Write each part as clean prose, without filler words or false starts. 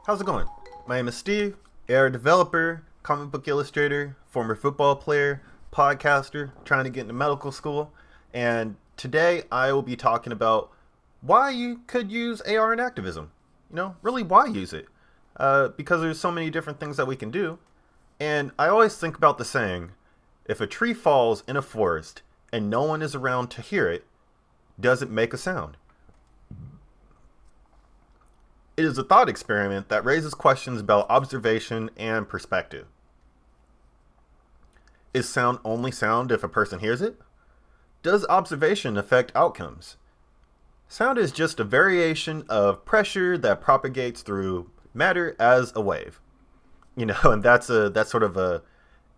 How's it going? My name is Steve, AR developer, comic book illustrator, former football player, podcaster, trying to get into medical school, and today I will be talking about why you could use AR in activism. Really why use it? Because there's so many different things that we can do, and I always think about the saying, if a tree falls in a forest and no one is around to hear it, does it make a sound? It is a thought experiment that raises questions about observation and perspective. Is sound only sound if a person hears it? Does observation affect outcomes? Sound is just a variation of pressure that propagates through matter as a wave. And that's sort of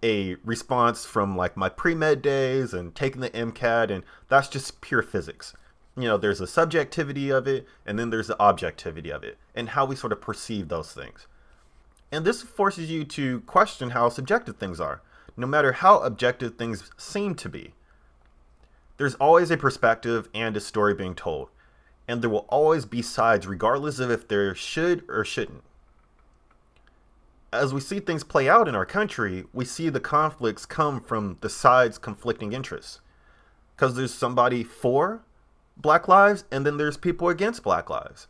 a response from like my pre-med days and taking the MCAT, and that's just pure physics. There's a subjectivity of it, and then there's the objectivity of it, and how we sort of perceive those things. And this forces you to question how subjective things are, no matter how objective things seem to be. There's always a perspective and a story being told, and there will always be sides regardless of if there should or shouldn't. As we see things play out in our country, we see the conflicts come from the sides' conflicting interests. Because there's somebody for Black lives, and then there's people against Black lives.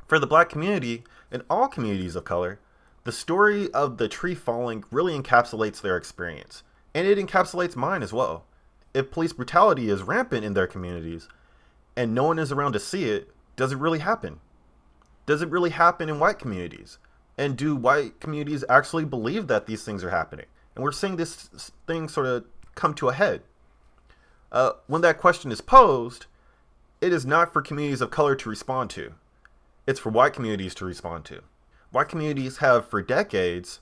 For the Black community, and all communities of color, the story of the tree falling really encapsulates their experience, and it encapsulates mine as well. If police brutality is rampant in their communities, and no one is around to see it, does it really happen? Does it really happen in white communities? And do white communities actually believe that these things are happening? And we're seeing this thing sort of come to a head. When that question is posed, it is not for communities of color to respond to. It's for white communities to respond to. White communities have, for decades,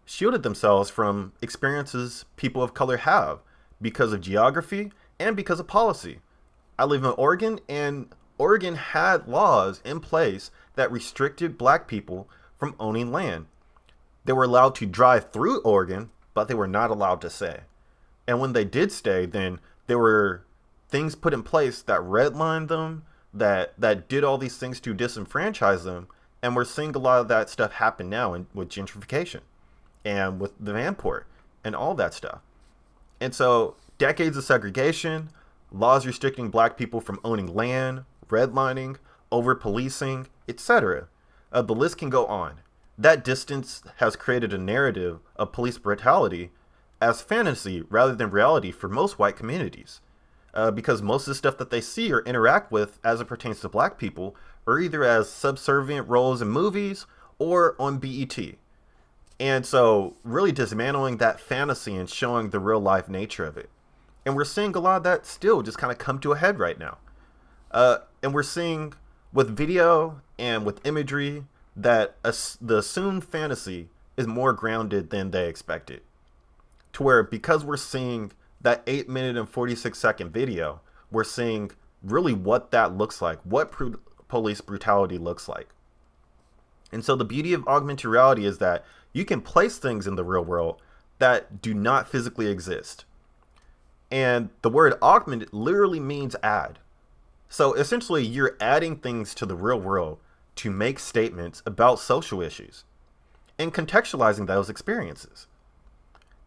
shielded themselves from experiences people of color have because of geography and because of policy. I live in Oregon, and Oregon had laws in place that restricted Black people from owning land. They were allowed to drive through Oregon, but they were not allowed to stay. And when they did stay, then there were things put in place that redlined them, that did all these things to disenfranchise them, and we're seeing a lot of that stuff happen now with gentrification and with the Vanport and all that stuff. And so decades of segregation, laws restricting Black people from owning land, redlining, over-policing, etc. The list can go on. That distance has created a narrative of police brutality as fantasy rather than reality for most white communities. Because most of the stuff that they see or interact with as it pertains to Black people are either as subservient roles in movies or on BET. And so really dismantling that fantasy and showing the real life nature of it. And we're seeing a lot of that still just kind of come to a head right now. And we're seeing with video and with imagery that the assumed fantasy is more grounded than they expected. To where because we're seeing that 8-minute and 46-second video, we're seeing really what that looks like, what police brutality looks like. And so the beauty of augmented reality is that you can place things in the real world that do not physically exist. And the word augmented literally means add. So essentially you're adding things to the real world to make statements about social issues and contextualizing those experiences.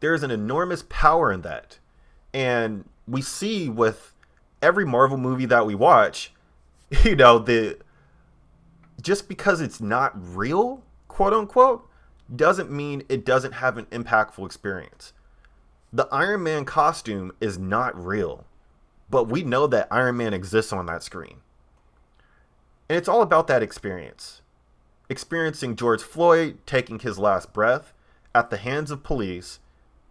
There is an enormous power in that. And we see with every Marvel movie that we watch, just because it's not real, quote unquote, doesn't mean it doesn't have an impactful experience. The Iron Man costume is not real, but we know that Iron Man exists on that screen. And it's all about that experience. Experiencing George Floyd taking his last breath at the hands of police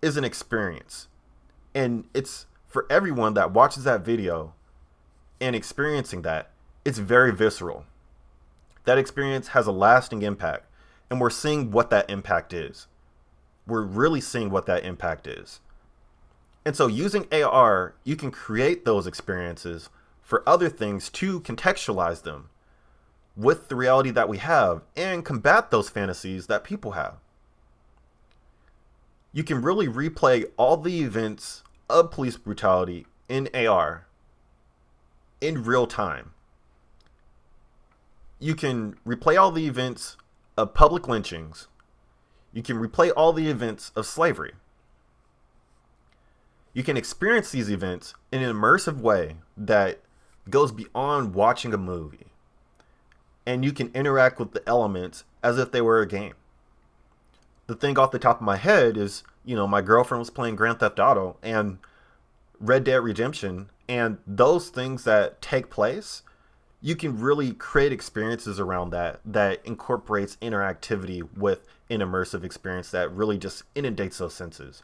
is an experience. And it's for everyone that watches that video and experiencing that, it's very visceral. That experience has a lasting impact, and we're seeing what that impact is. We're really seeing what that impact is. And so using AR, you can create those experiences for other things to contextualize them with the reality that we have and combat those fantasies that people have. You can really replay all the events of police brutality in AR in real time. You can replay all the events of public lynchings. You can replay all the events of slavery. You can experience these events in an immersive way that goes beyond watching a movie. And you can interact with the elements as if they were a game. The thing off the top of my head is, my girlfriend was playing Grand Theft Auto and Red Dead Redemption, and those things that take place, you can really create experiences around that incorporates interactivity with an immersive experience that really just inundates those senses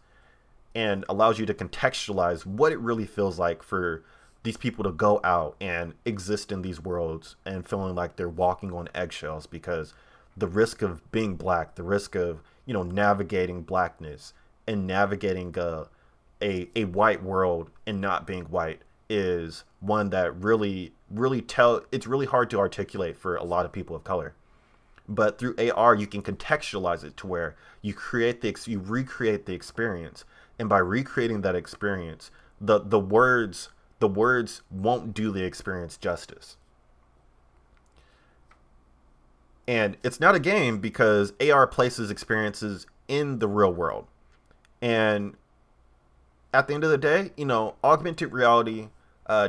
and allows you to contextualize what it really feels like for these people to go out and exist in these worlds and feeling like they're walking on eggshells, because the risk of being black, the risk of, navigating blackness and navigating a white world and not being white is one that really it's really hard to articulate for a lot of people of color. But through AR, you can contextualize it to where you recreate the experience, and by recreating that experience, the words won't do the experience justice. And it's not a game because AR places experiences in the real world. And at the end of the day, augmented reality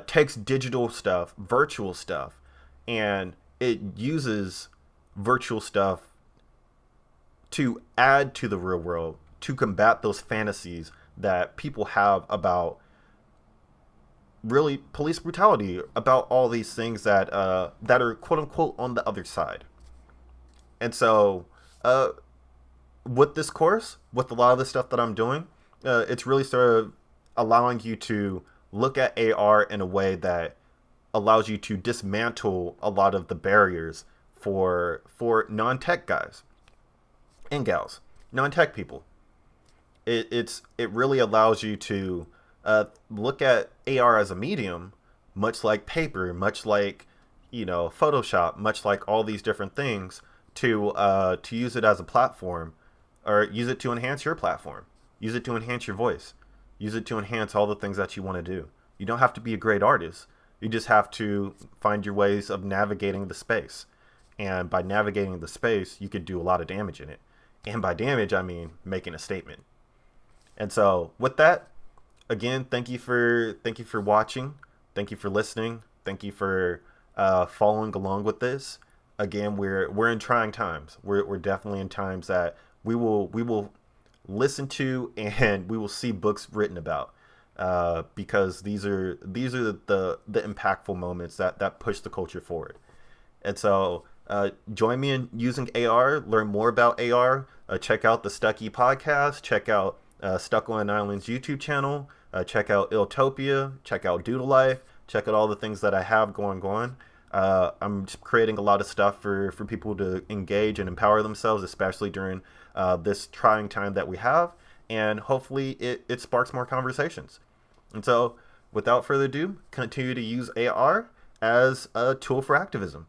takes digital stuff, virtual stuff, and it uses virtual stuff to add to the real world, to combat those fantasies that people have about really police brutality, about all these things that are quote unquote on the other side. And so with this course, with a lot of the stuff that I'm doing, it's really sort of allowing you to look at AR in a way that allows you to dismantle a lot of the barriers for non-tech guys and gals, non-tech people. It really allows you to look at AR as a medium, much like paper, much like Photoshop, much like all these different things, to use it as a platform, or use it to enhance your platform, use it to enhance your voice, use it to enhance all the things that you want to do. You don't have to be a great artist. You just have to find your ways of navigating the space. And by navigating the space, you could do a lot of damage in it. And by damage, I mean making a statement. And so with that, again, thank you for watching. Thank you for listening. Thank you for following along with this. Again, we're in trying times. We're definitely in times that we will listen to and we will see books written about, because these are the impactful moments that push the culture forward. And so join me in using AR. Learn more about AR. Check out the Stucky podcast. Check out Stuck on Island's YouTube channel. Check out Iltopia. Check out Doodle Life. Check out all the things that I have going on. I'm creating a lot of stuff for people to engage and empower themselves, especially during this trying time that we have. And hopefully it sparks more conversations. And so without further ado, continue to use AR as a tool for activism.